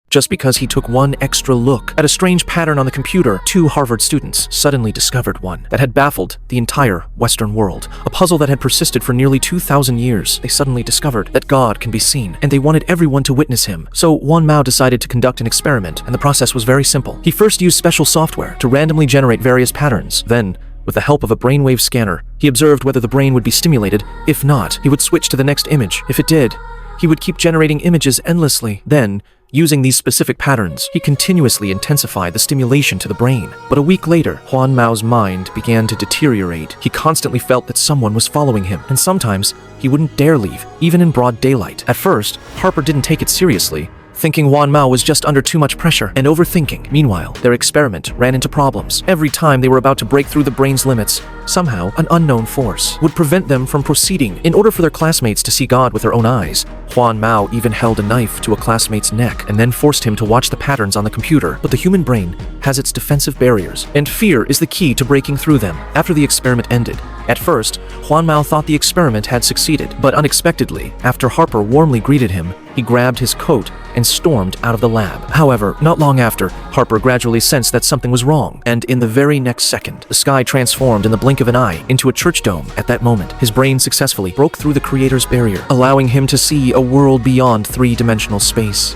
just because he took one extra look at a strange pattern on the computer. Two Harvard students suddenly discovered one that had baffled the entire Western world, a puzzle that had persisted for nearly 2,000 years. They suddenly discovered that God can be seen, and they wanted everyone to witness him. So Juan Mao decided to conduct an experiment, and the process was very simple. He first used special software to randomly generate various patterns. Then, with the help of a brainwave scanner, he observed whether the brain would be stimulated. If not, he would switch to the next image. If it did, he would keep generating images endlessly. Then, using these specific patterns, he continuously intensified the stimulation to the brain. But a week later, Juan Mao's mind began to deteriorate. He constantly felt that someone was following him, and sometimes he wouldn't dare leave, even in broad daylight. At first, Harper didn't take it seriously, thinking Juan Mao was just under too much pressure and overthinking. Meanwhile, their experiment ran into problems. Every time they were about to break through the brain's limits, somehow an unknown force would prevent them from proceeding. In order for their classmates to see God with their own eyes, Juan Mao even held a knife to a classmate's neck and then forced him to watch the patterns on the computer. But the human brain has its defensive barriers, and fear is the key to breaking through them. After the experiment ended, at first, Juan Mao thought the experiment had succeeded, but unexpectedly, after Harper warmly greeted him, he grabbed his coat and stormed out of the lab. However, not long after, Harper gradually sensed that something was wrong, and in the very next second, the sky transformed in the blink of an eye into a church dome. At that moment, his brain successfully broke through the creator's barrier, allowing him to see a world beyond three-dimensional space.